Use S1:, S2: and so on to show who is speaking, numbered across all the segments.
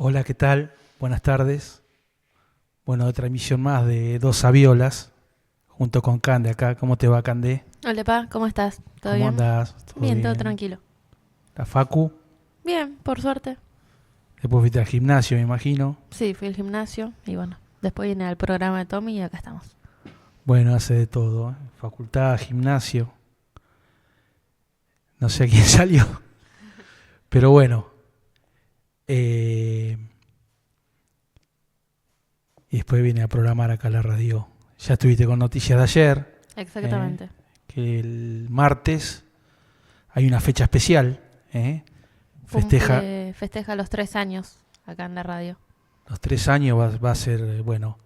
S1: Hola, ¿qué tal? Buenas tardes. Bueno, otra emisión más de Dos Aviolas, junto con Cande acá. ¿Cómo te va, Cande?
S2: Hola, Pa, ¿cómo estás? ¿Todo
S1: ¿Cómo
S2: bien?
S1: andás? ¿Todo
S2: Bien, todo
S1: bien?
S2: tranquilo.
S1: ¿La Facu?
S2: Bien, por suerte.
S1: Después fuiste al gimnasio, me imagino.
S2: Sí, fui al gimnasio y bueno, después vine al programa de Tommy y acá estamos.
S1: Bueno, hace de todo, ¿eh? Facultad, gimnasio. No sé a quién salió. Pero bueno. eh, y después vine a programar acá la radio. Ya estuviste con noticias de ayer. ¿Eh?
S2: Exactamente.
S1: Que el martes hay una fecha especial. ¿Eh? Festeja
S2: Festeja los 3 años acá en la radio.
S1: los 3 años, va a ser, bueno,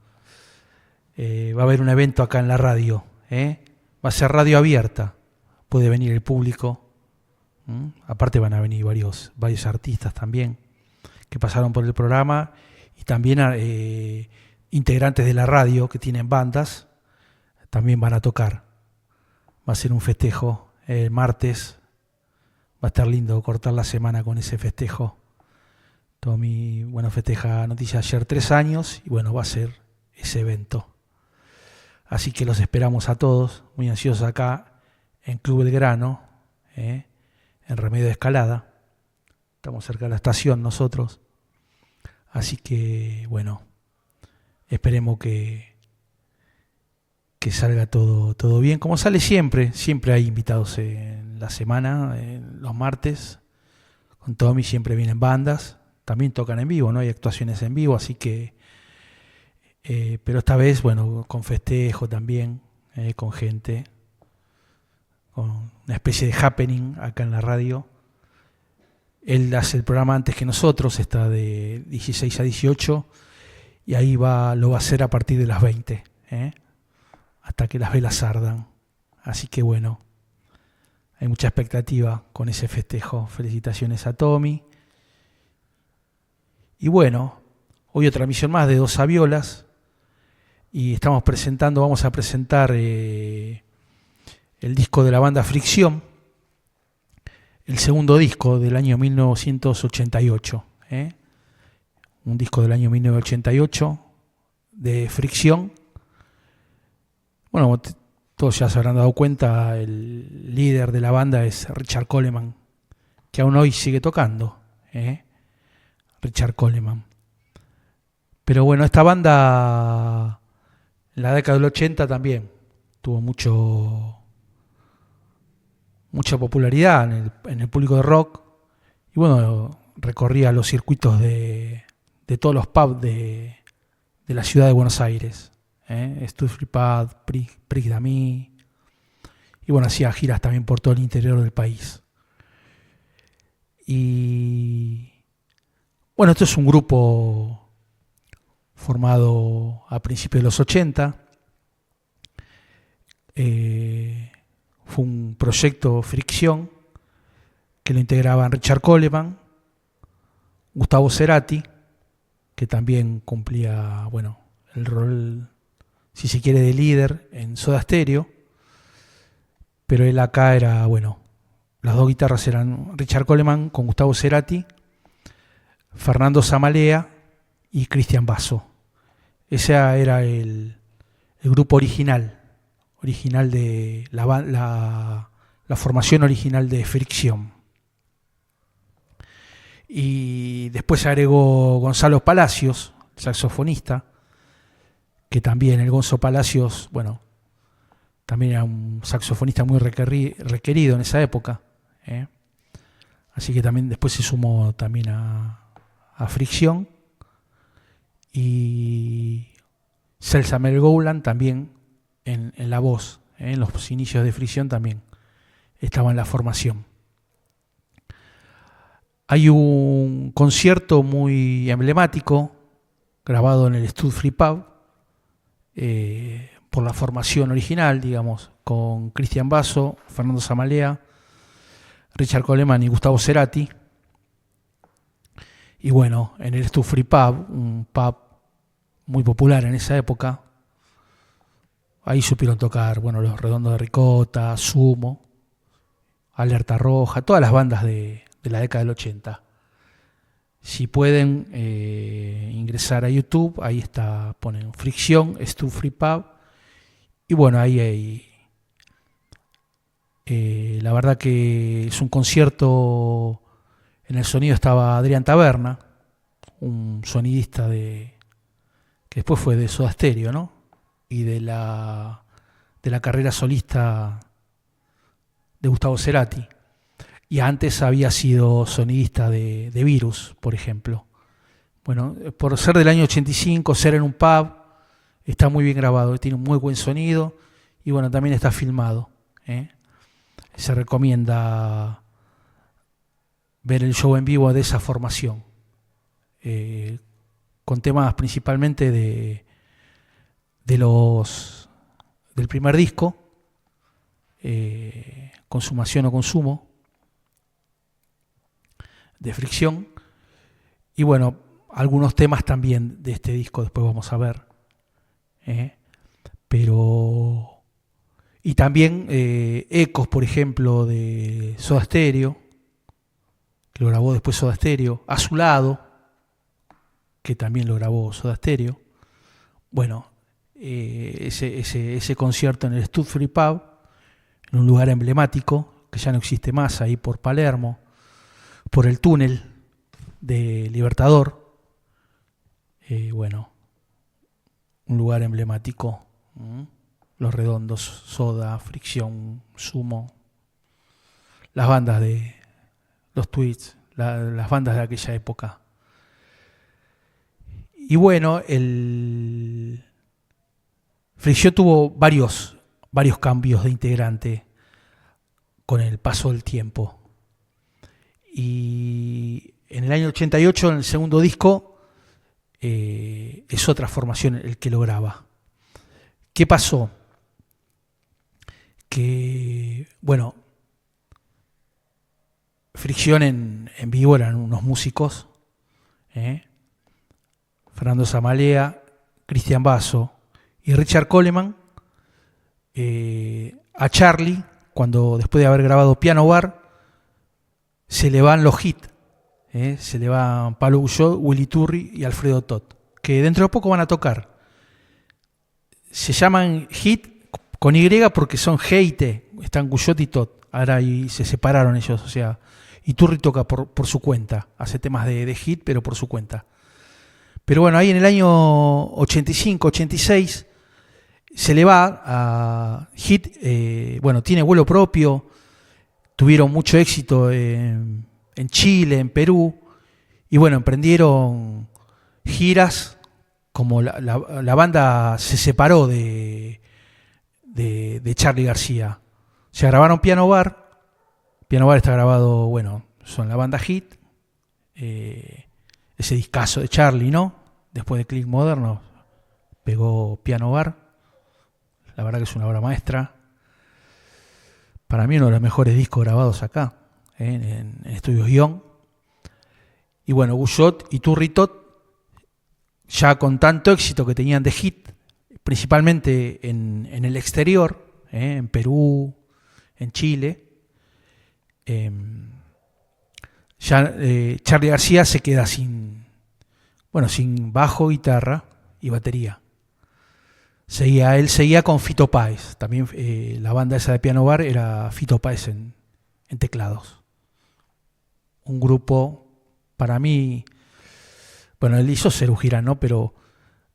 S1: va a haber un evento acá en la radio. Va a ser radio abierta. Puede venir el público. Aparte van a venir varios artistas también que pasaron por el programa y también integrantes de la radio que tienen bandas también van a tocar. Va a ser un festejo el martes. Va a estar lindo cortar la semana con ese festejo. Tommy, bueno, festeja Noticias ayer 3 años y bueno, va a ser ese evento. Así que los esperamos a todos, muy ansiosos acá en Club Belgrano, en Remedio de Escalada. Estamos cerca de la estación nosotros. Así que, bueno, esperemos que salga todo bien. Como sale siempre, siempre hay invitados en la semana, los martes. Con Tommy siempre vienen bandas. También tocan en vivo, ¿no? Hay actuaciones en vivo, así que... pero esta vez, bueno, con festejo también, con gente, con una especie de happening acá en la radio. Él hace el programa antes que nosotros, está de 16 a 18, y ahí lo va a hacer a partir de las 20, hasta que las velas ardan. Así que bueno, hay mucha expectativa con ese festejo. Felicitaciones a Tommy. Y bueno, hoy otra emisión más de Dos Aviolas. Y vamos a presentar el disco de la banda Fricción, el segundo disco del año 1988. Un disco del año 1988 de Fricción. Bueno, todos ya se habrán dado cuenta, el líder de la banda es Richard Coleman, que aún hoy sigue tocando. Richard Coleman. Pero bueno, esta banda en la década del 80 también tuvo mucha popularidad en el público de rock. Y bueno, recorría los circuitos de todos los pubs de la ciudad de Buenos Aires. Stud Free Pub, Prix d'Ami. Y bueno, hacía giras también por todo el interior del país. Y bueno, esto es un grupo formado a principios de los 80. Fue un proyecto Fricción que lo integraban Richard Coleman, Gustavo Cerati, que también cumplía, bueno, el rol, si se quiere, de líder en Soda Stereo, pero él acá era, bueno, las dos guitarras eran Richard Coleman con Gustavo Cerati, Fernando Samalea y Cristian Basso. Ese era el grupo original de la formación original de Fricción. Y después se agregó Gonzalo Palacios, saxofonista, que también el Gonzo Palacios, bueno, también era un saxofonista muy requerido en esa época. Así que también después se sumó también a Fricción. Y Celsa Melgoulan también en la voz, en los inicios de Fricción también estaba en la formación. Hay un concierto muy emblemático grabado en el Stud Free Pub por la formación original, digamos, con Cristian Basso, Fernando Samalea, Richard Coleman y Gustavo Cerati. Y bueno, en el Stud Free Pub, un pub muy popular en esa época, ahí supieron tocar, bueno, Los Redondos de Ricota, Sumo, Alerta Roja, todas las bandas de la década del 80. Si pueden ingresar a YouTube, ahí está, ponen Fricción, Stu Free Pub, y bueno, ahí hay, la verdad que es un concierto. En el sonido estaba Adrián Taberna, un sonidista que después fue de Soda Stereo, ¿no? Y de la carrera solista de Gustavo Cerati. Y antes había sido sonidista de Virus, por ejemplo. Bueno, por ser del año 85, ser en un pub, está muy bien grabado, tiene un muy buen sonido y bueno, también está filmado. Se recomienda ver el show en vivo de esa formación, con temas principalmente del primer disco, Consumación o Consumo, de Fricción, y bueno, algunos temas también de este disco después vamos a ver, pero y también ecos, por ejemplo, de Soda Stereo, que lo grabó después Soda Stereo, A Su Lado, que también lo grabó Soda Stereo. Bueno, ese concierto en el Stud Free Pub, en un lugar emblemático que ya no existe más, ahí por Palermo, por el túnel de Libertador. Bueno, un lugar emblemático. Los Redondos, Soda, Fricción, Sumo, las bandas de los Tweets, las bandas de aquella época. Y bueno, Fricción tuvo varios cambios de integrante con el paso del tiempo. Y en el año 88, en el segundo disco, es otra formación el que lo graba. ¿Qué pasó? Que, bueno, Fricción en vivo eran unos músicos, Fernando Zamalea, Cristian Basso y Richard Coleman. A Charlie, cuando después de haber grabado Piano Bar, se le van los hits, se le van Pablo Guyot, Willy Turri y Alfredo Tot, que dentro de poco van a tocar. Se llaman hit con Y porque son G y T, están Guyot y Tot. Ahora ahí se separaron ellos, o sea, Iturri toca por su cuenta, hace temas de hit, pero por su cuenta. Pero bueno, ahí en el año 85, 86, se le va a Hit, bueno, tiene vuelo propio, tuvieron mucho éxito en Chile, en Perú, y bueno, emprendieron giras, como la banda se separó de Charly García. Se grabaron Piano Bar está grabado, bueno, son la banda Hit, ese discazo de Charly, ¿no? Después de Click Moderno, pegó Piano Bar, la verdad que es una obra maestra. Para mí uno de los mejores discos grabados acá, en Estudios Guión. Y bueno, Guyot y Turri Tot, ya con tanto éxito que tenían de hit, principalmente en el exterior, en Perú, en Chile, Charly García se queda sin bajo, guitarra y batería. Él seguía con Fito Páez. También la banda esa de Piano Bar era Fito Páez en teclados. Un grupo, para mí, bueno, él hizo Serú Girán, ¿no? Pero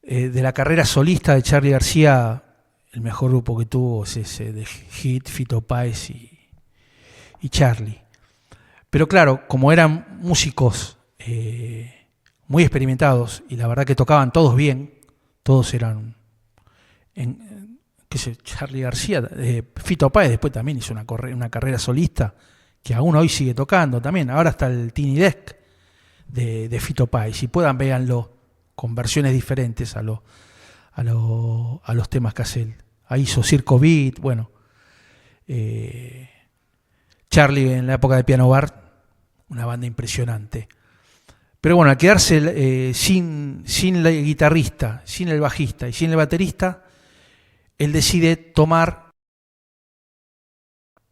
S1: de la carrera solista de Charly García, el mejor grupo que tuvo es ese de Hit, Fito Páez y Charly. Pero claro, como eran músicos muy experimentados y la verdad que tocaban todos bien, todos eran, Charly García, Fito Páez después también hizo una carrera solista que aún hoy sigue tocando también. Ahora está el Tiny Desk de Fito Páez, si puedan véanlo con versiones diferentes a los temas que hace él. Ahí hizo Circo Beat, bueno, Charly en la época de Piano Bar, una banda impresionante. Pero bueno, al quedarse sin el guitarrista, sin el bajista y sin el baterista, él decide tomar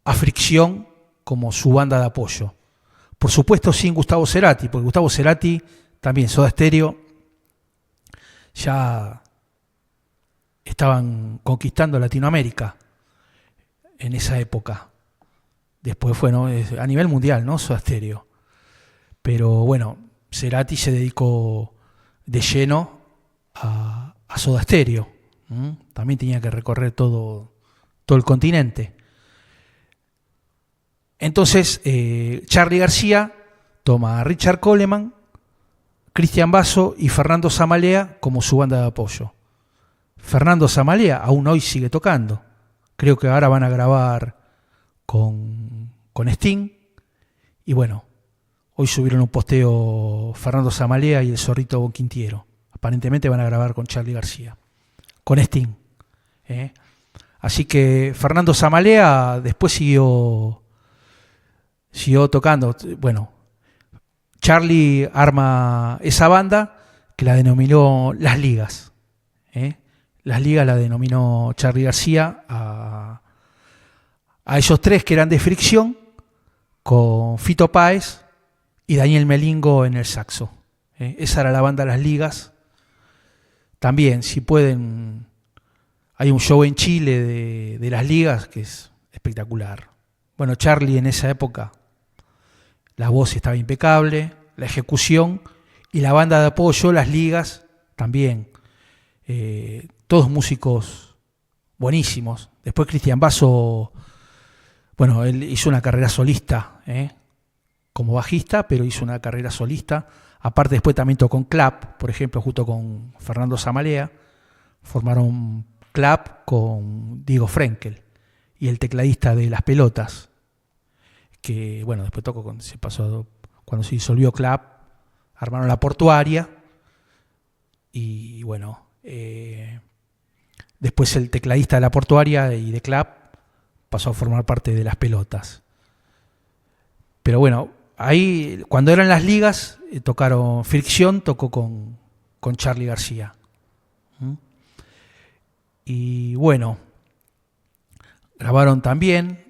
S1: a Fricción como su banda de apoyo. Por supuesto sin Gustavo Cerati, porque Gustavo Cerati, también Soda Stereo, ya estaban conquistando Latinoamérica en esa época. Después fue, ¿no?, a nivel mundial, ¿no?, Soda Stereo. Pero bueno, Cerati se dedicó de lleno a Soda Stereo. También tenía que recorrer todo el continente. Entonces, Charly García toma a Richard Coleman, Cristian Basso y Fernando Samalea como su banda de apoyo. Fernando Samalea aún hoy sigue tocando. Creo que ahora van a grabar con Sting. Y bueno, hoy subieron un posteo Fernando Samalea y el Zorrito Bonquintiero. Aparentemente van a grabar con Charly García, con Sting. Así que Fernando Samalea después siguió tocando. Bueno, Charly arma esa banda que la denominó Las Ligas. Las Ligas la denominó Charly García a esos tres que eran de Fricción, con Fito Páez y Daniel Melingo en el saxo. Esa era la banda Las Ligas. También, si pueden, hay un show en Chile de Las Ligas que es espectacular. Bueno, Charly en esa época, la voz estaba impecable, la ejecución y la banda de apoyo, Las Ligas, también. Todos músicos buenísimos. Después Cristian Basso, bueno, él hizo una carrera solista, como bajista, pero hizo una carrera solista. Aparte después también tocó en Clap, por ejemplo, junto con Fernando Samalea. Formaron Clap con Diego Frenkel y el tecladista de Las Pelotas, que bueno, después tocó cuando se disolvió Clap, armaron La Portuaria y bueno, después el tecladista de La Portuaria y de Clap pasó a formar parte de Las Pelotas. Pero bueno, ahí cuando eran Las Ligas tocaron Fricción, tocó con Charly García. Y bueno, grabaron también.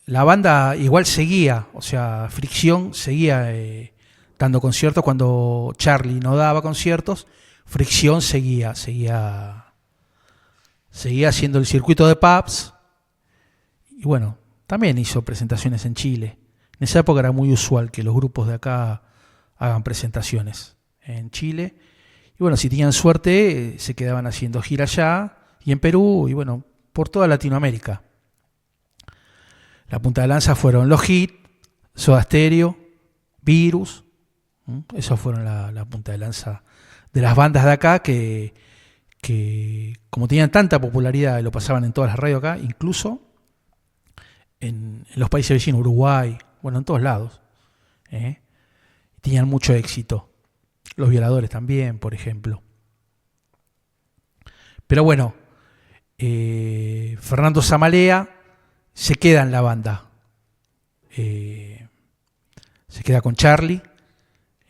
S1: La banda igual seguía, o sea, Fricción seguía dando conciertos. Cuando Charly no daba conciertos, Fricción seguía haciendo el circuito de pubs. Y bueno, también hizo presentaciones en Chile. En esa época era muy usual que los grupos de acá hagan presentaciones en Chile. Y bueno, si tenían suerte, se quedaban haciendo gira allá y en Perú y bueno, por toda Latinoamérica. La punta de lanza fueron los Hits, Soda Stereo, Virus. Esos fueron la punta de lanza de las bandas de acá que como tenían tanta popularidad y lo pasaban en todas las radios acá, incluso en los países vecinos, Uruguay, bueno, en todos lados. Tenían mucho éxito. Los Violadores también, por ejemplo. Pero bueno, Fernando Samalea se queda en la banda. Se queda con Charly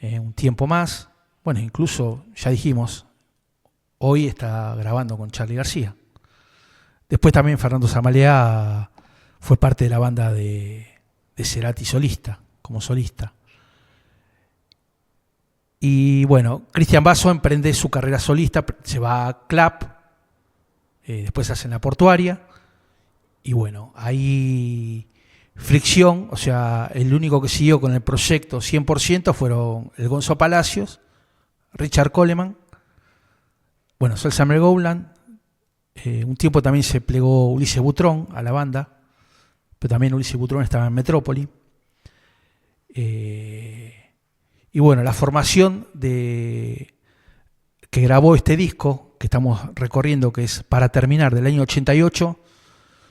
S1: un tiempo más. Bueno, incluso, ya dijimos, hoy está grabando con Charly García. Después también Fernando Samalea fue parte de la banda de Cerati solista, como solista. Y bueno, Cristian Basso emprende su carrera solista, se va a Clap, después hacen La Portuaria. Y bueno, ahí Fricción, o sea, el único que siguió con el proyecto 100% fueron el Gonzo Palacios, Richard Coleman, bueno, Sol Summer Gowland, un tiempo también se plegó Ulises Butrón a la banda, pero también Ulises Butrón estaba en Metrópoli. Y bueno, la formación que grabó este disco que estamos recorriendo, que es Para Terminar, del año 88,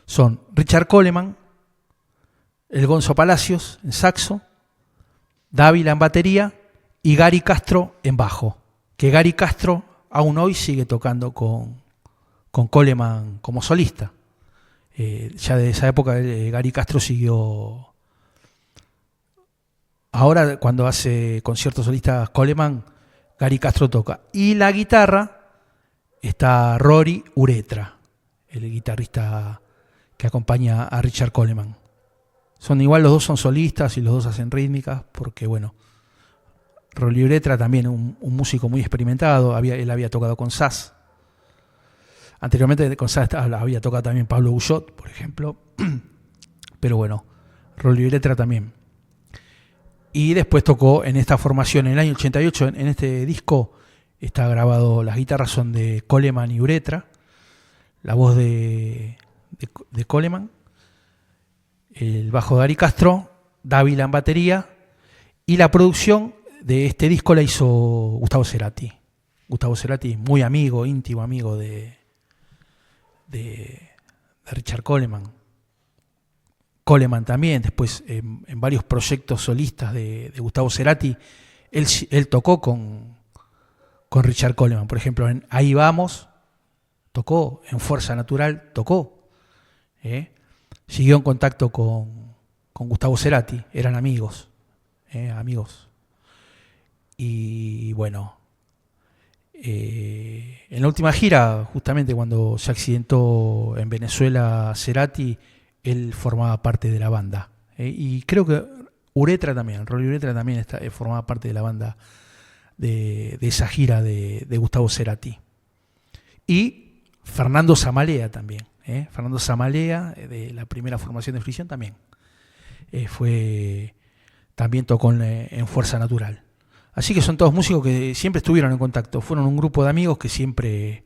S1: son Richard Coleman, el Gonzo Palacios en saxo, Dávila en batería y Gary Castro en bajo, que Gary Castro aún hoy sigue tocando con Coleman como solista. Ya de esa época Gary Castro siguió. Ahora cuando hace conciertos solistas Coleman, Gary Castro toca. Y la guitarra está Rory Uretra, el guitarrista que acompaña a Richard Coleman. Son igual, los dos son solistas y los dos hacen rítmicas, porque bueno, Rolly Uretra también un músico muy experimentado, él había tocado con Sass. Anteriormente con Sass había tocado también Pablo Guyot, por ejemplo. Pero bueno, Rolly Uretra también. Y después tocó en esta formación en el año 88, en este disco está grabado, las guitarras son de Coleman y Uretra, la voz de Coleman, el bajo de Ari Castro, Dávila en batería, y la producción de este disco la hizo Gustavo Cerati. Gustavo Cerati, muy amigo, íntimo amigo de Richard Coleman. Coleman también, después en varios proyectos solistas de Gustavo Cerati, él tocó con Richard Coleman. Por ejemplo, en Ahí Vamos, tocó, en Fuerza Natural, tocó. Siguió en contacto con Gustavo Cerati, eran amigos. Amigos. Y bueno, en la última gira, justamente cuando se accidentó en Venezuela Cerati, él formaba parte de la banda. Y creo que Uretra también, Rolly Uretra también formaba parte de la banda de esa gira de Gustavo Cerati. Y Fernando Zamalea también. Fernando Zamalea, de la primera formación de Fricción, también. También tocó en Fuerza Natural. Así que son todos músicos que siempre estuvieron en contacto. Fueron un grupo de amigos que siempre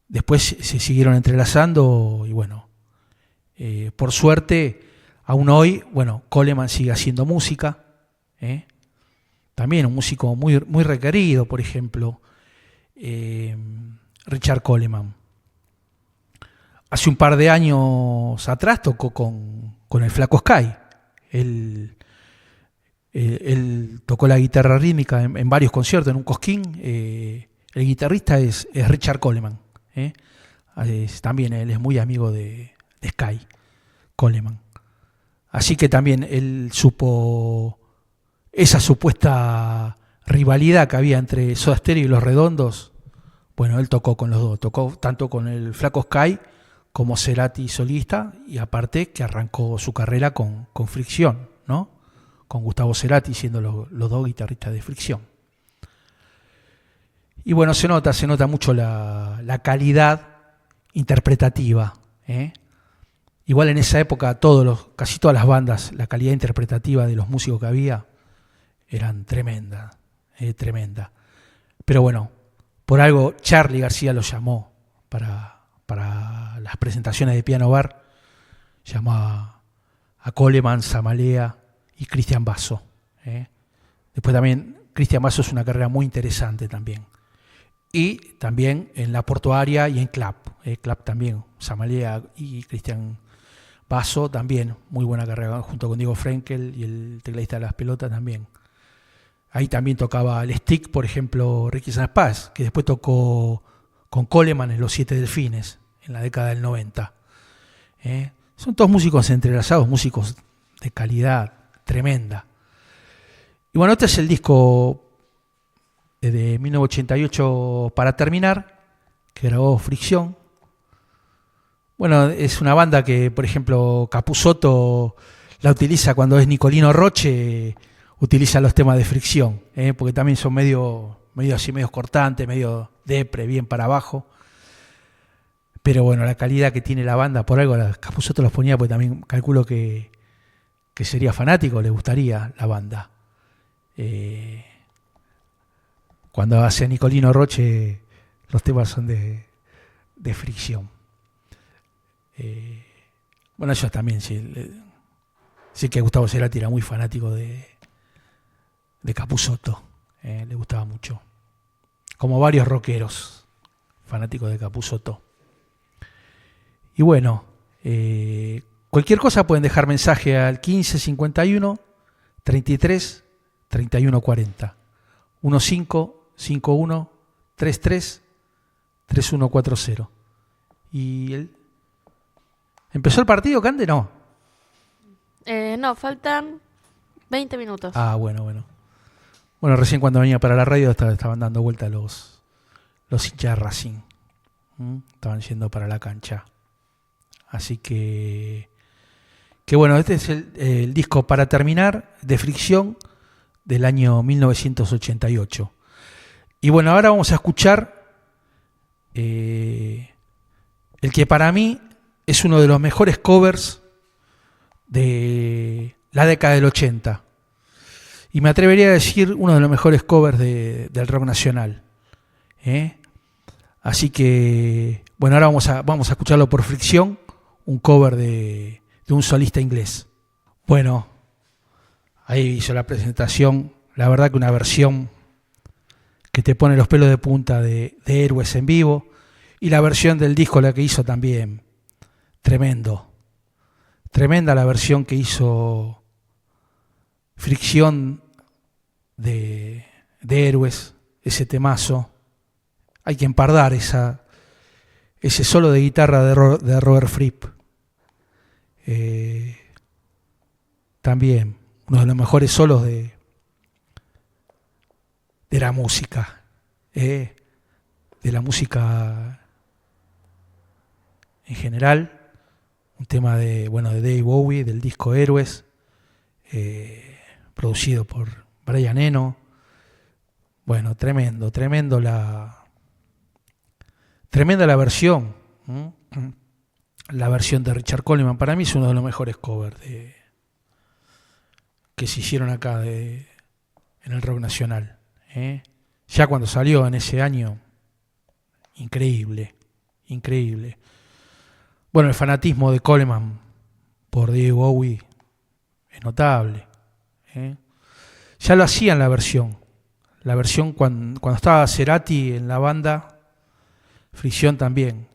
S1: después se siguieron entrelazando y bueno, por suerte, aún hoy, bueno, Coleman sigue haciendo música. También un músico muy, muy requerido, por ejemplo, Richard Coleman. Hace un par de años atrás tocó con el Flaco Sky. Él tocó la guitarra rítmica en varios conciertos, en un cosquín. El guitarrista es Richard Coleman. También él es muy amigo de Sky, Coleman. Así que también él supo esa supuesta rivalidad que había entre Soda Stereo y Los Redondos. Bueno, él tocó con los dos, tocó tanto con el Flaco Sky como Cerati solista, y aparte que arrancó su carrera con Fricción, ¿no? Con Gustavo Cerati siendo los dos guitarristas de Fricción. Y bueno, se nota mucho la calidad interpretativa. Igual en esa época casi todas las bandas, la calidad interpretativa de los músicos que había eran tremenda. Pero bueno, por algo Charly García los llamó para las presentaciones de Piano Bar, llamó a Coleman, Zamalea y Cristian Basso. Después también Cristian Basso es una carrera muy interesante también. Y también en La Portuaria y en Clap. Clap también, Zamalea y Cristian Basso también, muy buena carrera, junto con Diego Frenkel y el tecladista de Las Pelotas también. Ahí también tocaba el stick, por ejemplo, Ricky Sanspaz, que después tocó con Coleman en Los Siete Delfines, en la década del 90. Son todos músicos entrelazados, músicos de calidad tremenda. Y bueno, este es el disco de 1988 para terminar, que grabó Fricción. Bueno, es una banda que, por ejemplo, Capusotto la utiliza cuando es Nicolino Roche, utiliza los temas de Fricción, porque también son medio así, medio cortantes, medio depre, bien para abajo. Pero bueno, la calidad que tiene la banda, por algo Capusotto los ponía, porque también calculo que sería fanático, le gustaría la banda. Cuando hace Nicolino Roche, los temas son de Fricción. Bueno, ellos también, sí que Gustavo Cerati era muy fanático de Capusotto, le gustaba mucho. Como varios rockeros fanáticos de Capusotto. Y bueno, cualquier cosa pueden dejar mensaje al 1551 33 31 40 1551 33 3140. ¿Y empezó el partido, Cande? No.
S2: No, faltan 20 minutos.
S1: Ah, bueno. Bueno, recién cuando venía para la radio estaban dando vuelta los hinchas de Racing. Estaban yendo para la cancha. Así que Que bueno, este es el disco para terminar de Fricción del año 1988. Y bueno, ahora vamos a escuchar el que para mí es uno de los mejores covers de la década del 80. Y me atrevería a decir uno de los mejores covers del rock nacional. Así que, bueno, ahora vamos a escucharlo por Fricción, un cover de un solista inglés. Bueno, ahí hizo la presentación, la verdad que una versión que te pone los pelos de punta de Héroes en vivo, y la versión del disco, la que hizo también, tremenda la versión que hizo Fricción de Héroes, ese temazo. Hay que empardar ese solo de guitarra de Robert Fripp. También uno de los mejores solos de la música, de la música en general. Un tema de David Bowie, del disco Héroes, producido por Brian Eno. Bueno, tremenda la versión. La versión de Richard Coleman. Para mí es uno de los mejores covers que se hicieron acá en el rock nacional. Ya cuando salió en ese año, increíble. Bueno, el fanatismo de Coleman por David Bowie es notable. Ya lo hacían la versión cuando estaba Cerati en la banda, Fricción también.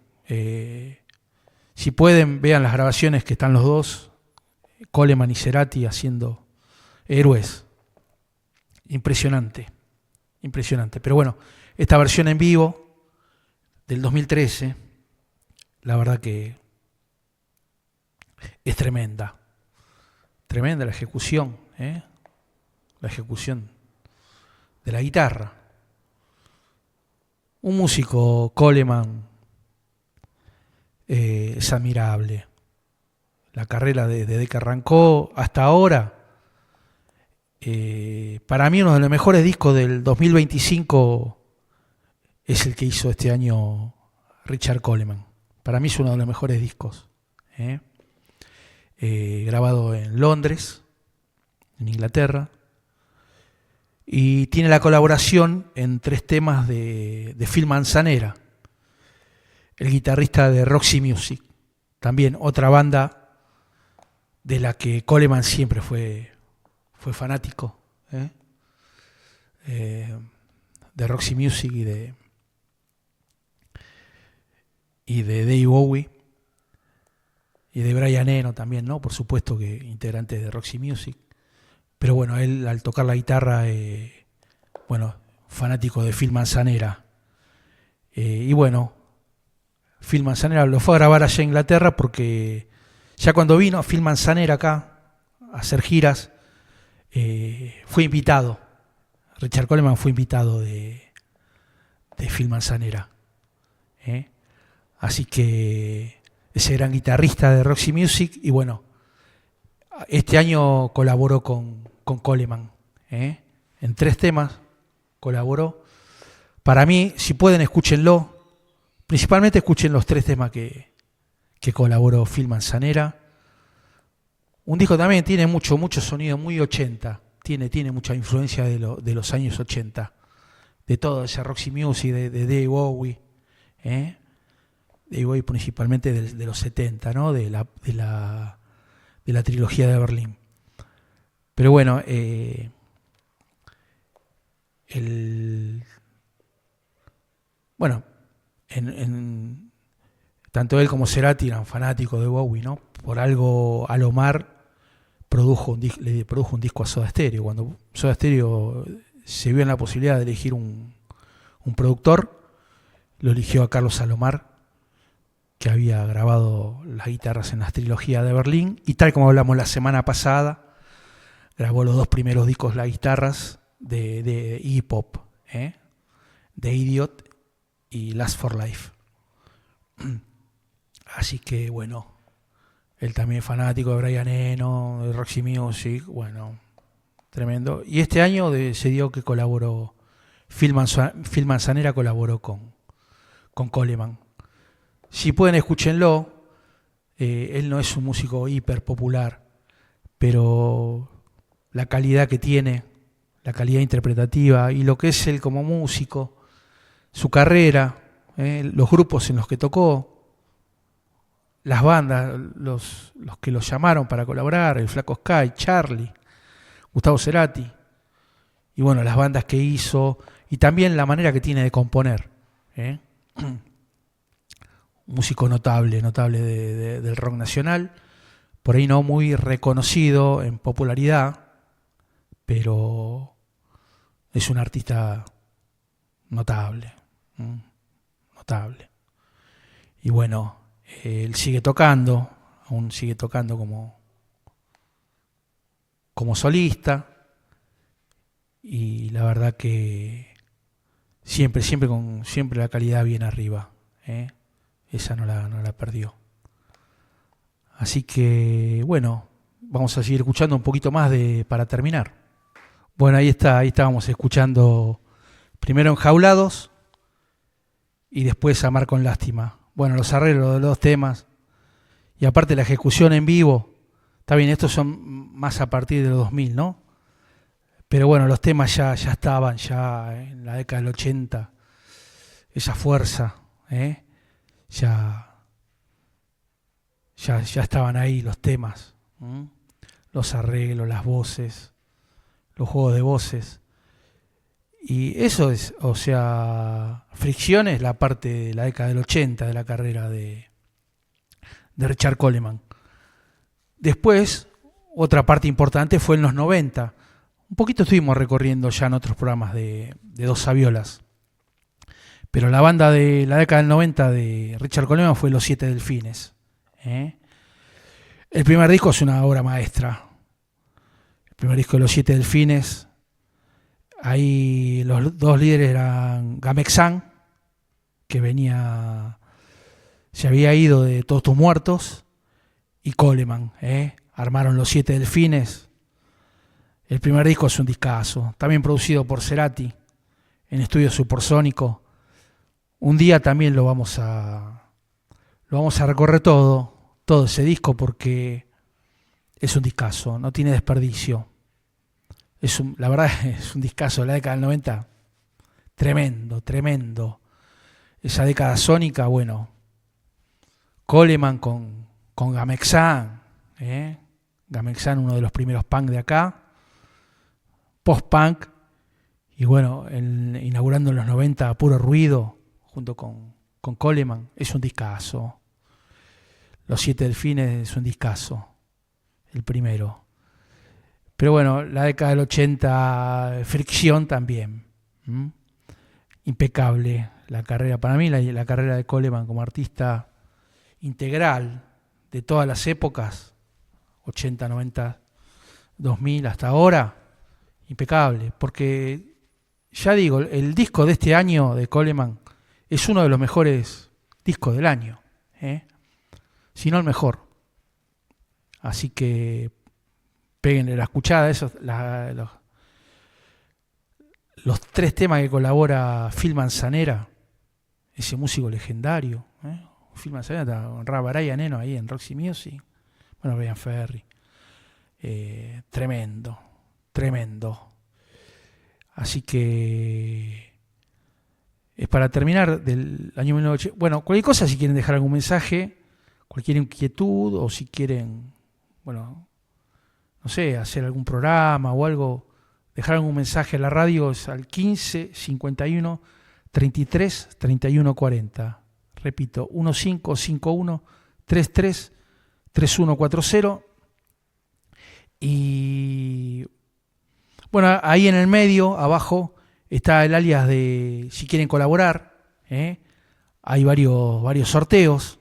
S1: Si pueden, vean las grabaciones que están los dos, Coleman y Cerati haciendo Héroes. Impresionante. Pero bueno, esta versión en vivo del 2013, la verdad que es tremenda la ejecución, la ejecución de la guitarra. Un músico, Coleman, es admirable. La carrera desde que arrancó hasta ahora, para mí uno de los mejores discos del 2025 es el que hizo este año Richard Coleman. Para mí es uno de los mejores discos. Grabado en Londres, en Inglaterra, y tiene la colaboración en 3 temas de Phil Manzanera, el guitarrista de Roxy Music, también otra banda de la que Coleman siempre fue fanático, de Roxy Music y de David Bowie y de Brian Eno también, ¿no? Por supuesto que integrante de Roxy Music. Pero bueno, él al tocar la guitarra, fanático de Phil Manzanera. Y bueno, Phil Manzanera lo fue a grabar allá en Inglaterra porque ya cuando vino Phil Manzanera acá a hacer giras, fue invitado. Richard Coleman fue invitado de Phil Manzanera. Así que ese gran guitarrista de Roxy Music, y bueno, este año colaboró con Coleman, en 3 temas colaboró. Para mí, si pueden, escúchenlo. Principalmente escuchen los 3 temas que colaboró Phil Manzanera. Un disco también tiene mucho sonido muy 80. Tiene mucha influencia de los años 80. De todo ese Roxy Music, de David Bowie. David Bowie principalmente de los 70, ¿no? De la trilogía de Berlín. Pero bueno, tanto él como Cerati eran fanáticos de Bowie, ¿no? Por algo Alomar le produjo un disco a Soda Stereo. Cuando Soda Stereo se vio en la posibilidad de elegir un productor, lo eligió a Carlos Alomar, que había grabado las guitarras en las trilogías de Berlín, y tal como hablamos la semana pasada, grabó los 2 primeros discos, las guitarras de Iggy Pop, de Idiot y Last for Life. Así que bueno, Él también es fanático de Brian Eno, de Roxy Music, bueno, tremendo. Y este año se dio que colaboró, Phil Manzanera colaboró con Coleman. Si pueden, escúchenlo. Él no es un músico hiper popular, pero la calidad que tiene, la calidad interpretativa y lo que es él como músico, su carrera, los grupos en los que tocó, las bandas, los que los llamaron para colaborar, el Flaco Sky, Charlie, Gustavo Cerati, y bueno, las bandas que hizo, y también la manera que tiene de componer. Un músico notable del rock nacional, por ahí no muy reconocido en popularidad, pero es un artista notable, notable. Y bueno, él sigue tocando, aún sigue tocando como solista, y la verdad que siempre la calidad bien arriba, esa no la perdió. Así que bueno, vamos a seguir escuchando un poquito más para terminar. Bueno, ahí estábamos escuchando primero Enjaulados y después Amar con Lástima. Bueno, los arreglos de los dos temas y aparte la ejecución en vivo, está bien, estos son más a partir de los 2000, ¿no? Pero bueno, los temas ya estaban en la década del 80, esa fuerza, ya estaban ahí los temas, los arreglos, las voces, los juegos de voces. Y eso es, o sea, Fricción es la parte de la década del 80 de la carrera de Richard Coleman. Después, otra parte importante fue en los 90. Un poquito estuvimos recorriendo ya en otros programas de Dos Saviolas. Pero la banda de la década del 90 de Richard Coleman fue Los Siete Delfines. El primer disco es una obra maestra. El primer disco de Los Siete Delfines. Ahí los dos líderes eran Gamexán, que se había ido de Todos Tus Muertos, y Coleman. Armaron Los Siete Delfines. El primer disco es un discazo, también producido por Cerati en estudio Supersónico. Un día también lo vamos a recorrer todo ese disco, porque es un discazo, no tiene desperdicio. La verdad es un discazo de la década del 90, tremendo. Esa década sónica, bueno, Coleman con Gamexán, Gamexán, uno de los primeros punk de acá, post-punk, y bueno, inaugurando en los 90 Puro Ruido, junto con Coleman, es un discazo. Los Siete Delfines es un discazo, el primero. Pero bueno, la década del 80, Fricción también. Impecable la carrera, para mí la carrera de Coleman como artista integral de todas las épocas, 80, 90, 2000 hasta ahora, impecable. Porque, ya digo, el disco de este año de Coleman es uno de los mejores discos del año, si no el mejor. Así que péguenle la escuchada, los tres temas que colabora Phil Manzanera, ese músico legendario. Phil Manzanera honraba a Brian Eno ahí en Roxy Music. Bueno, Brian Ferry. Tremendo. Así que es para terminar del año 1980. Bueno, cualquier cosa, si quieren dejar algún mensaje, cualquier inquietud, o si quieren, bueno, no sé, hacer algún programa o algo, dejar algún mensaje a la radio, es al 15 51 33 31 40. Repito, 1551 33 3140. Y bueno, ahí en el medio, abajo, está el alias de si quieren colaborar. Hay varios sorteos.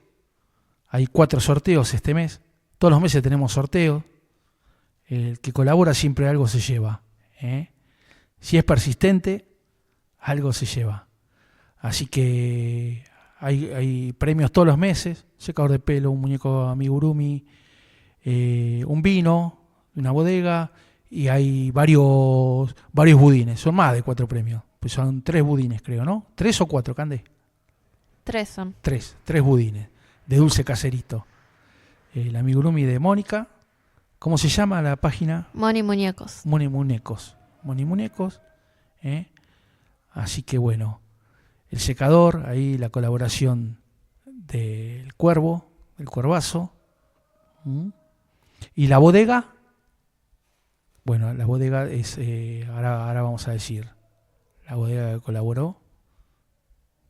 S1: Hay 4 sorteos este mes. Todos los meses tenemos sorteos. El que colabora siempre algo se lleva. Si es persistente, algo se lleva. Así que hay premios todos los meses. Secador de pelo, un muñeco amigurumi, un vino, una bodega, y hay varios budines. Son más de 4 premios. Pues son 3 budines, creo, ¿no? ¿3 o 4, Cande?
S2: 3 son.
S1: 3 budines de dulce caserito. El amigurumi de Mónica. ¿Cómo se llama la página?
S2: Moni Muñecos.
S1: Moni Muñecos. Así que bueno, el secador, ahí la colaboración del Cuervo, el Cuervazo. Y la bodega, bueno, la bodega es, ahora vamos a decir, la bodega que colaboró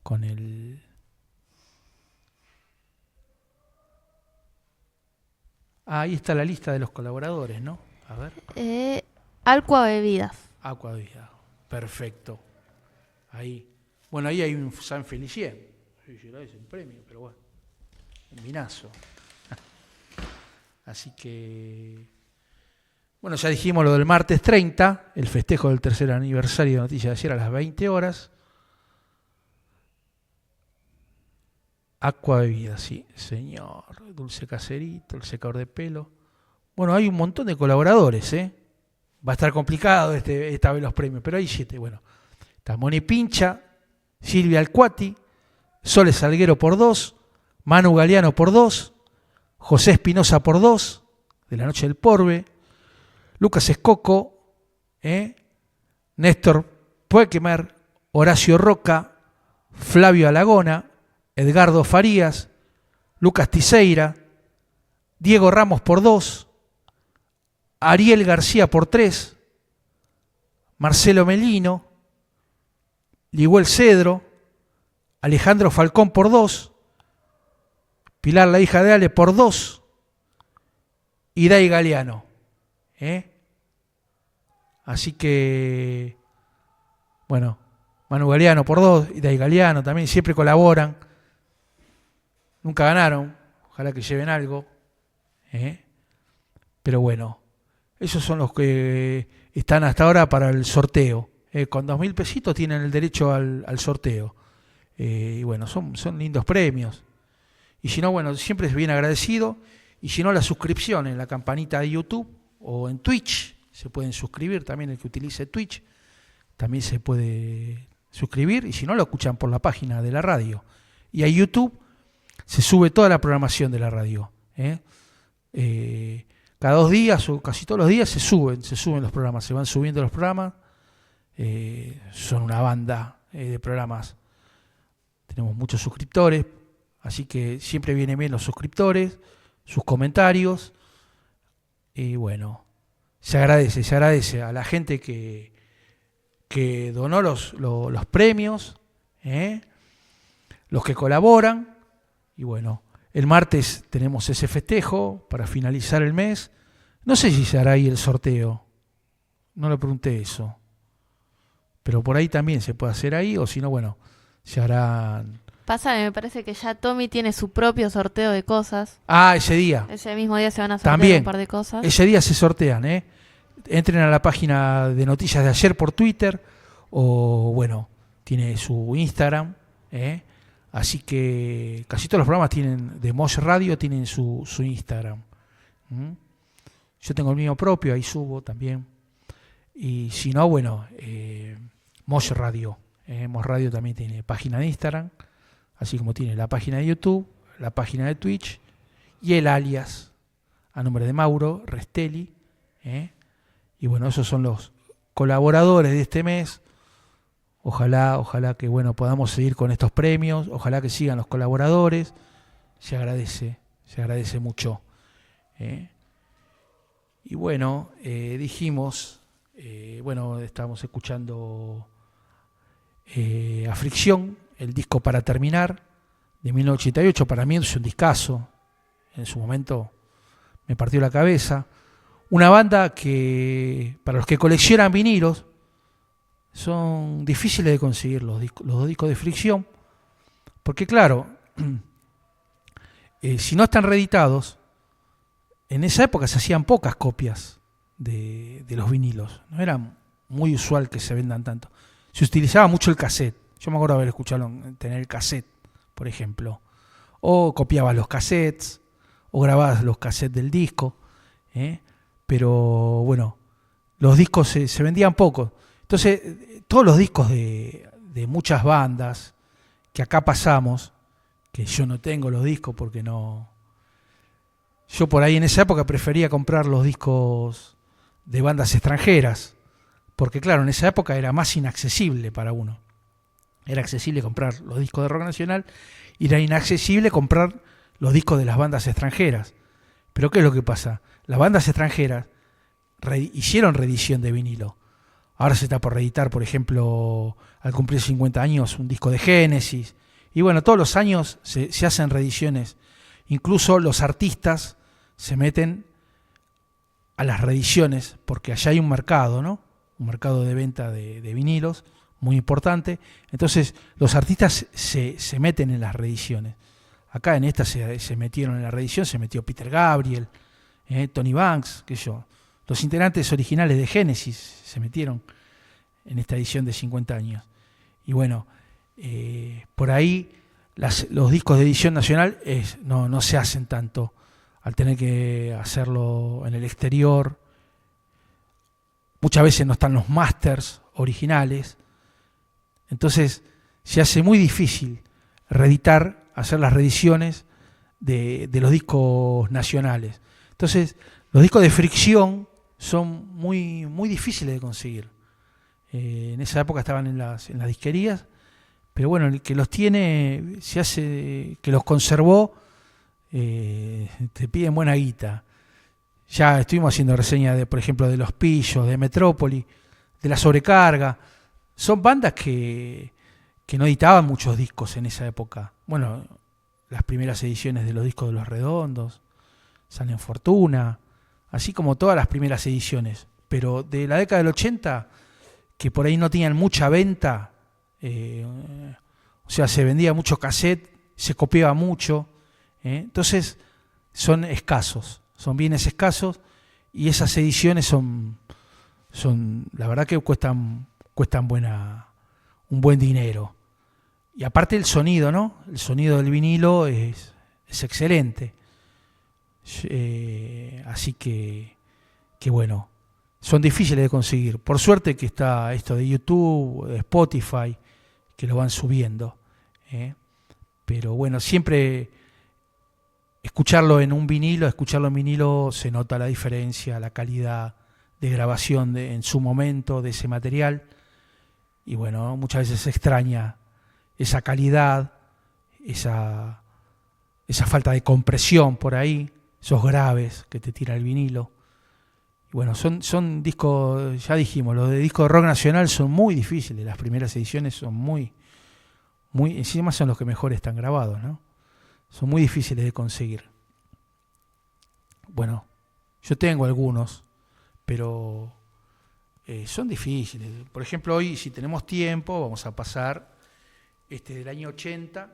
S1: con el... ahí está la lista de los colaboradores, ¿no? A ver.
S2: Alcua Bebidas.
S1: Aqua Vida, perfecto. Ahí. Bueno, ahí hay un San Felicien. Sí, es un premio, pero bueno. Un minazo. Así que... bueno, ya dijimos lo del martes 30, el festejo del tercer aniversario de Noticias de Ayer a las 20 horas. Aqua Bebida, sí, señor. Dulce caserito, el secador de pelo. Bueno, hay un montón de colaboradores, ¿eh? Va a estar complicado esta vez los premios, pero hay 7. Bueno, está Moni Pincha, Silvia Alcuati, Sole Salguero por 2, Manu Galeano por 2, José Espinosa por 2, de la Noche del Porve, Lucas Escoco, Néstor Puequemer, Horacio Roca, Flavio Alagona, Edgardo Farías, Lucas Tiseira, Diego Ramos por 2, Ariel García por 3, Marcelo Melino, Liguel Cedro, Alejandro Falcón por 2, Pilar la hija de Ale por 2, y Dai Galeano. Así que, bueno, Manu Galeano por 2, y Dai Galeano también, siempre colaboran. Nunca ganaron, ojalá que lleven algo. Pero bueno, esos son los que están hasta ahora para el sorteo. Con 2.000 pesitos tienen el derecho al sorteo. Y bueno, son lindos premios. Y si no, bueno, siempre es bien agradecido. Y si no, la suscripción en la campanita de YouTube o en Twitch. Se pueden suscribir también, el que utilice Twitch. También se puede suscribir. Y si no, lo escuchan por la página de la radio. Y a YouTube se sube toda la programación de la radio. Cada 2 días o casi todos los días se suben los programas. Se van subiendo los programas. Son una banda de programas. Tenemos muchos suscriptores. Así que siempre vienen bien los suscriptores, sus comentarios. Y bueno, se agradece a la gente que donó los premios, los que colaboran. Y bueno, el martes tenemos ese festejo para finalizar el mes. No sé si se hará ahí el sorteo. No le pregunté eso. Pero por ahí también se puede hacer ahí, o si no, bueno, se harán...
S2: Pasa que me parece que ya Tommy tiene su propio sorteo de cosas.
S1: Ah, ese día.
S2: Ese mismo día se van a sortear
S1: también,
S2: un par de cosas.
S1: Ese día se sortean, Entren a la página de Noticias de Ayer por Twitter, o bueno, tiene su Instagram, Así que casi todos los programas de Mosh Radio tienen su Instagram. Yo tengo el mío propio, ahí subo también. Y si no, bueno, Mosh Radio. Mosh Radio también tiene página de Instagram, así como tiene la página de YouTube, la página de Twitch y el alias a nombre de Mauro Restelli. Y bueno, esos son los colaboradores de este mes. Ojalá que bueno podamos seguir con estos premios, ojalá que sigan los colaboradores. Se agradece mucho. Y bueno, dijimos, bueno, estábamos escuchando Aflicción, el disco Para Terminar, de 1988. Para mí es un discazo. En su momento me partió la cabeza. Una banda que, para los que coleccionan vinilos, son difíciles de conseguir los 2 discos de Fricción, porque claro, si no están reeditados, en esa época se hacían pocas copias de los vinilos, no era muy usual que se vendan tanto. Se utilizaba mucho el cassette. Yo me acuerdo haber escuchado tener el cassette, por ejemplo, o copiabas los cassettes, o grababas los cassettes del disco. ¿eh? Pero bueno, los discos se vendían poco. Entonces, todos los discos de muchas bandas que acá pasamos, que yo no tengo los discos porque no... Yo por ahí en esa época prefería comprar los discos de bandas extranjeras, porque claro, en esa época era más inaccesible para uno. Era accesible comprar los discos de rock nacional y era inaccesible comprar los discos de las bandas extranjeras. Pero ¿qué es lo que pasa? Las bandas extranjeras hicieron reedición de vinilo. Ahora se está por reeditar, por ejemplo, al cumplir 50 años, un disco de Génesis. Y bueno, todos los años se hacen reediciones. Incluso los artistas se meten a las reediciones, porque allá hay un mercado, ¿no? Un mercado de venta de vinilos muy importante. Entonces, los artistas se meten en las reediciones. Acá en esta se metieron en la reedición, se metió Peter Gabriel, Tony Banks, qué sé yo. Los integrantes originales de Génesis se metieron en esta edición de 50 años. Y bueno, por ahí los discos de edición nacional no se hacen tanto, al tener que hacerlo en el exterior. Muchas veces no están los masters originales. Entonces se hace muy difícil reeditar, hacer las reediciones de los discos nacionales. Entonces los discos de Fricción son muy, muy difíciles de conseguir. En esa época estaban en las disquerías, pero bueno, el que los tiene, se hace, que los conservó, te piden buena guita. Ya estuvimos haciendo reseña de, por ejemplo, de Los Pillos, de Metrópoli, de La Sobrecarga. Son bandas que no editaban muchos discos en esa época. Bueno, las primeras ediciones de los discos de Los Redondos, San en Fortuna, así como todas las primeras ediciones. Pero de la década del 80, que por ahí no tenían mucha venta, o sea, se vendía mucho cassette, se copiaba mucho, entonces son escasos, son bienes escasos, y esas ediciones son la verdad que cuestan un buen dinero. Y aparte el sonido, ¿no? El sonido del vinilo es excelente. Así que bueno, son difíciles de conseguir. Por suerte que está esto de YouTube, de Spotify, que lo van subiendo. Pero bueno, siempre escucharlo en vinilo se nota la diferencia, la calidad de grabación en su momento de ese material. Y bueno, muchas veces se extraña esa calidad, esa falta de compresión por ahí, esos graves que te tira el vinilo. Y bueno, son discos, ya dijimos, los de discos de rock nacional son muy difíciles, las primeras ediciones son muy, encima son los que mejor están grabados, ¿no? Son muy difíciles de conseguir. Bueno, yo tengo algunos, pero son difíciles. Por ejemplo, hoy, si tenemos tiempo, vamos a pasar del año 80,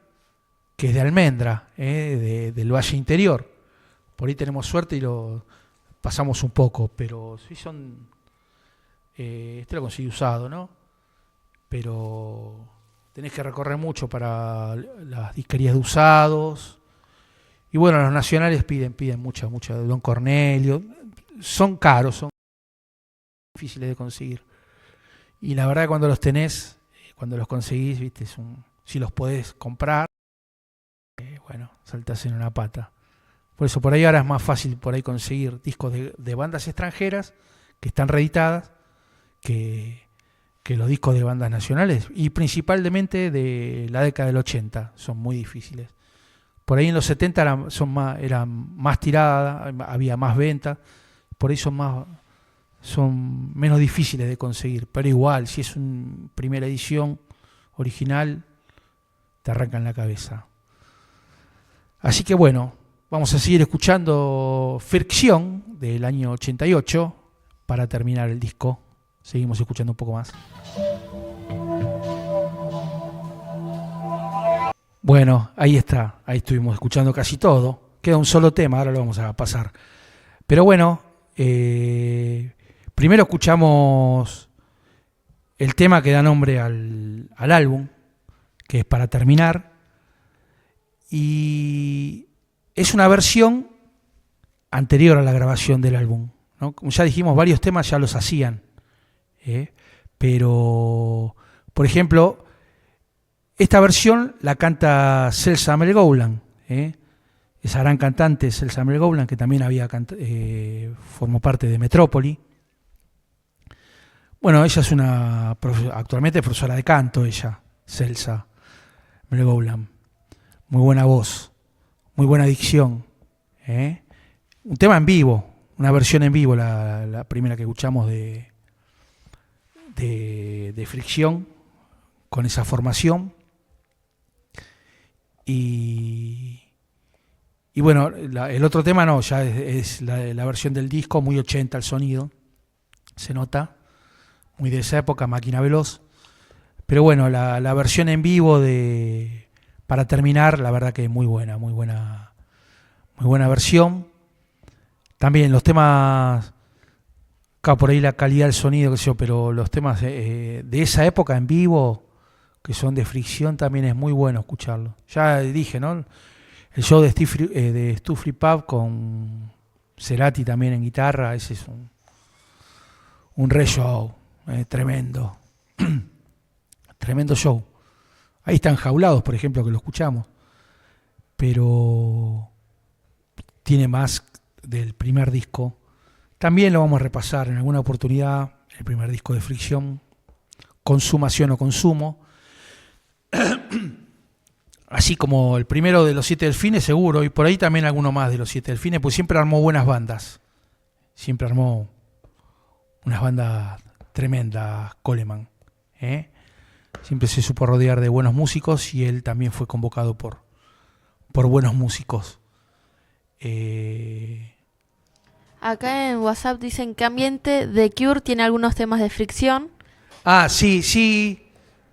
S1: que es de Almendra, del Valle Interior. Por ahí tenemos suerte y lo pasamos un poco, pero sí son... este lo conseguí usado, ¿no? Pero tenés que recorrer mucho para las disquerías de usados. Y bueno, los nacionales piden mucha de Don Cornelio. Son caros, son difíciles de conseguir. Y la verdad que cuando los tenés, cuando los conseguís, viste, si los podés comprar, bueno, saltás en una pata. Por eso por ahí ahora es más fácil por ahí conseguir discos de bandas extranjeras que están reeditadas que los discos de bandas nacionales, y principalmente de la década del 80 son muy difíciles. Por ahí en los 70 eran más tiradas, había más venta, por ahí son menos difíciles de conseguir, pero igual, si es una primera edición original, te arrancan la cabeza. Así que bueno, vamos a seguir escuchando Fricción del año 88 para terminar el disco. Seguimos escuchando un poco más. Bueno, ahí está, ahí estuvimos escuchando casi todo. Queda un solo tema, ahora lo vamos a pasar. Pero bueno, primero escuchamos el tema que da nombre al álbum, que es Para Terminar, y es una versión anterior a la grabación del álbum, ¿no? Como ya dijimos, varios temas ya los hacían, pero, por ejemplo, esta versión la canta Celsa Melgoulan, esa gran cantante Celsa Melgoulan, que también formó parte de Metrópoli. Bueno, ella es actualmente profesora de canto, Celsa Melgoulan. Muy buena voz, muy buena dicción. Un tema en vivo, una versión en vivo, la primera que escuchamos de Fricción, con esa formación. Y bueno, el otro tema no, ya es la versión del disco, muy 80 el sonido, se nota, muy de esa época, Máquina Veloz. Pero bueno, la versión en vivo para terminar, la verdad que muy buena versión. También los temas, claro, por ahí la calidad del sonido, qué sé yo, pero los temas de esa época en vivo, que son de Fricción, también es muy bueno escucharlo. Ya dije, ¿no? El show de Stu Free Pub con Cerati también en guitarra, ese es un re show, tremendo. Tremendo show. Ahí están Jaulados, por ejemplo, que lo escuchamos. Pero tiene más del primer disco. También lo vamos a repasar en alguna oportunidad, el primer disco de Fricción, Consumación o Consumo. Así como el primero de los 7 Delfines, seguro, y por ahí también alguno más de los 7 Delfines, pues siempre armó buenas bandas. Siempre armó unas bandas tremendas, Coleman. Siempre se supo rodear de buenos músicos y él también fue convocado por buenos músicos.
S2: Acá en WhatsApp dicen que Ambiente de Cure tiene algunos temas de Fricción.
S1: Ah, sí.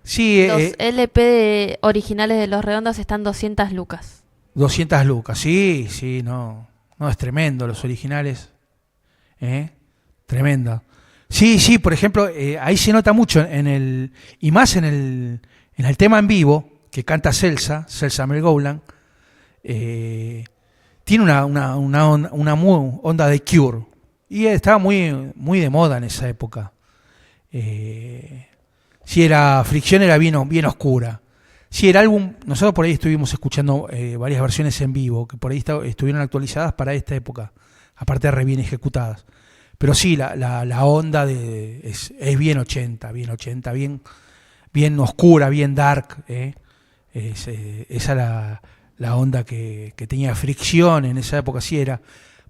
S2: Los LP originales de Los Redondos están 200 lucas.
S1: 200 lucas, sí, no, es tremendo, los originales. Tremenda. Sí, por ejemplo, ahí se nota mucho y más en el tema en vivo que canta Celsa Melgoulan, tiene una onda de Cure y estaba muy de moda en esa época. Si era Fricción, era bien oscura. Si el álbum, nosotros por ahí estuvimos escuchando varias versiones en vivo que por ahí estuvieron actualizadas para esta época, aparte de re bien ejecutadas. Pero sí, la onda es bien 80, bien oscura, bien dark. Esa es la onda que tenía Fricción en esa época, sí era.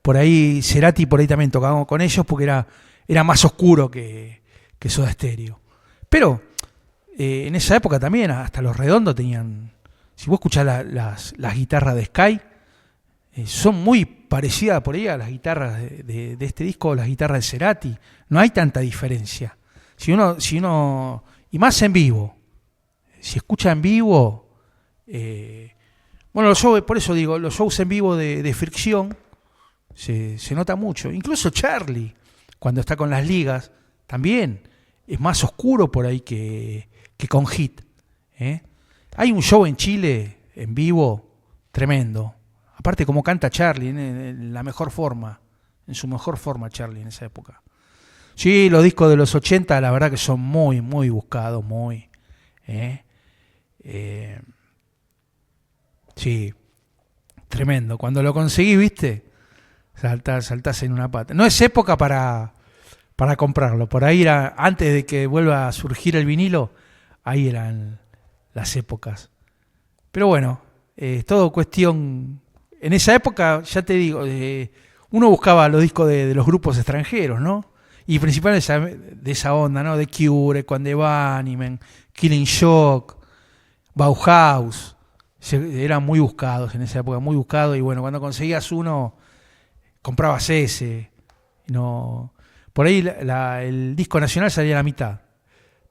S1: Por ahí Cerati por ahí también tocaba con ellos porque era más oscuro que Soda Stereo. Pero en esa época también hasta Los Redondos tenían, si vos escuchás las guitarras de Sky, son muy parecidas por ahí a las guitarras de este disco, las guitarras de Cerati. No hay tanta diferencia. Si uno y más en vivo, si escucha en vivo, bueno, los shows, por eso digo, los shows en vivo de Fricción se nota mucho. Incluso Charlie, cuando está con las ligas, también es más oscuro por ahí que con Hit. Hay un show en Chile en vivo tremendo. Aparte como canta Charlie en la mejor forma, en su mejor forma Charlie en esa época. Sí, los discos de los 80 la verdad que son muy buscados, sí, tremendo. Cuando lo conseguís, ¿viste? Saltás en una pata. No es época para comprarlo. Por ahí era, antes de que vuelva a surgir el vinilo, ahí eran las épocas. Pero bueno, es todo cuestión. En esa época, ya te digo, uno buscaba los discos de los grupos extranjeros, ¿no? Y principalmente de esa onda, ¿no? De Cure, Quande Bunnymen, Killing Joke, Bauhaus. Eran muy buscados en esa época, muy buscados. Y bueno, cuando conseguías uno, comprabas ese. No, por ahí el disco nacional salía a la mitad.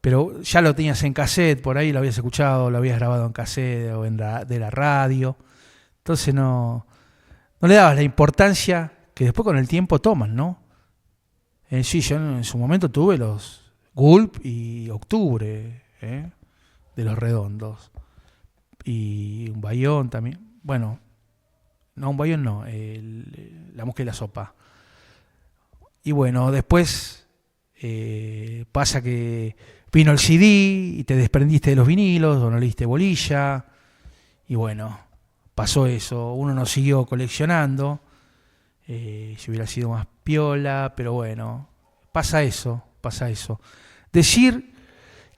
S1: Pero ya lo tenías en cassette, por ahí lo habías escuchado, lo habías grabado en cassette o de la radio. Entonces no le dabas la importancia que después con el tiempo toman, ¿no? Sí, yo en su momento tuve los Gulp y Octubre, de Los Redondos. Y un Bayón también. Bueno, No, un bayón no, La mosca y la sopa. Y bueno, después pasa que vino el CD y te desprendiste de los vinilos o no le diste bolilla. Y bueno, pasó eso. Uno no siguió coleccionando. Si hubiera sido más piola, pero bueno, pasa eso, pasa eso. Decir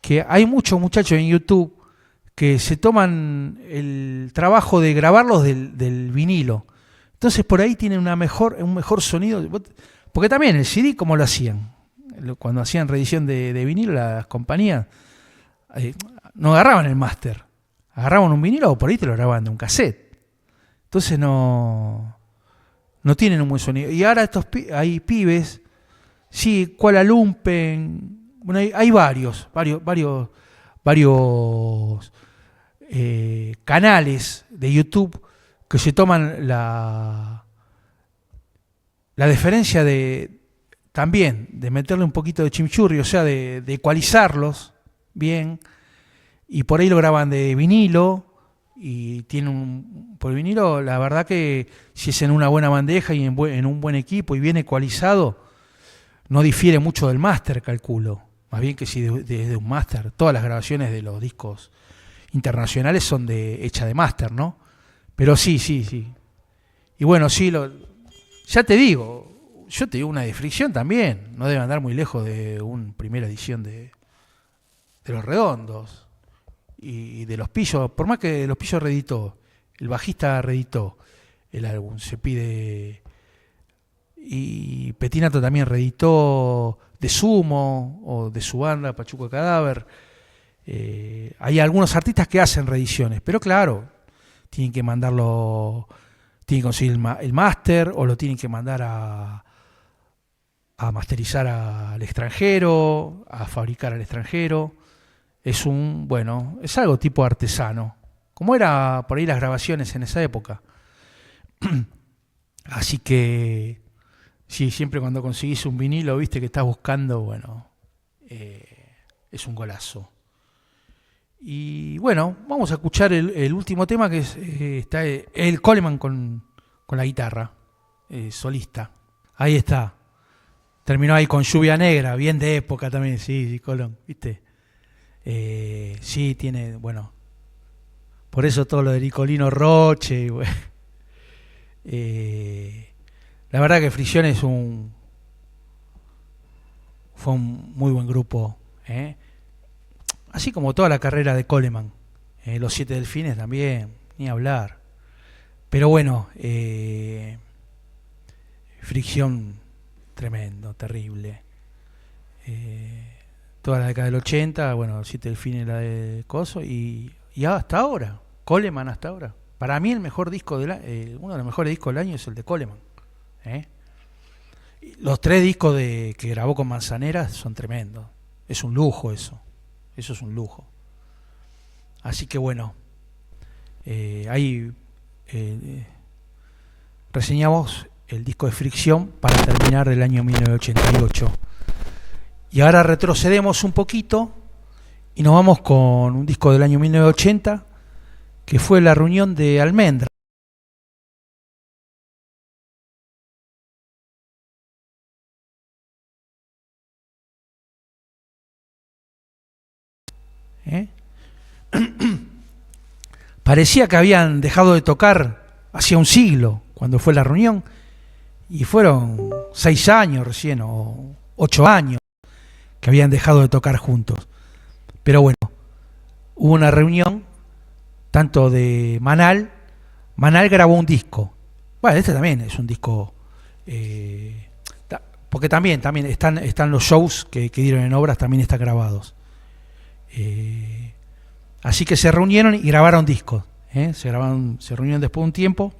S1: que hay muchos muchachos en YouTube que se toman el trabajo de grabarlos del vinilo. Entonces por ahí tienen un mejor sonido. Porque también el CD, ¿cómo lo hacían? Cuando hacían reedición de vinilo, las compañías no agarraban el máster. Agarraban un vinilo o por ahí te lo grababan de un cassette. Entonces no tienen un buen sonido. Y ahora hay pibes, sí, Kuala Lumpur, bueno, hay varios canales de YouTube que se toman la deferencia también de meterle un poquito de chimichurri, o sea, de ecualizarlos bien, y por ahí lo graban de vinilo, y tienen por vinilo, la verdad que si es en una buena bandeja y en un buen equipo y bien ecualizado, no difiere mucho del máster, calculo. Más bien que si desde un máster, todas las grabaciones de los discos internacionales son hechas de máster, ¿no? Pero sí. Y bueno, sí, ya te digo, yo te digo una de fricción también, no debe andar muy lejos de una primera edición de Los Redondos y de Los Pillos, por más que Los Pillos reeditó, el bajista reeditó el álbum, se pide, y Petinato también reeditó De Sumo o de su banda Pachuco de Cadáver. Hay algunos artistas que hacen reediciones, pero claro, tienen que conseguir el máster o lo tienen que mandar a masterizar al extranjero, a fabricar al extranjero. Es algo tipo artesano, como era por ahí las grabaciones en esa época. Así que sí, siempre cuando conseguís un vinilo, viste que estás buscando, bueno, es un golazo. Y bueno, vamos a escuchar el último tema, que está el Coleman con la guitarra, solista. Ahí está. Terminó ahí con Lluvia Negra, bien de época también, sí, Colón, ¿viste? Sí, tiene, bueno, por eso todo lo de Nicolino Roche. Bueno. La verdad que Fricción fue un muy buen grupo, así como toda la carrera de Coleman. Los Siete Delfines también, ni hablar. Pero bueno, Fricción, tremendo, terrible. Toda la década del 80, bueno, Los Siete Delfines, la de Coso, y hasta ahora, Coleman hasta ahora. Para mí el mejor disco uno de los mejores discos del año es el de Coleman. Los 3 discos que grabó con Manzanera son tremendos. Es un lujo eso es un lujo. Así que bueno, ahí reseñamos el disco de Fricción para terminar del año 1988. Y ahora retrocedemos un poquito y nos vamos con un disco del año 1980 que fue La Reunión de Almendra. Parecía que habían dejado de tocar hacía un siglo cuando fue la reunión, y fueron 6 años recién o 8 años que habían dejado de tocar juntos. Pero bueno, hubo una reunión tanto de Manal grabó un disco. Bueno, este también es un disco, porque también están los shows que dieron en obras, también están grabados. Así que se reunieron y grabaron discos. Se reunieron después de un tiempo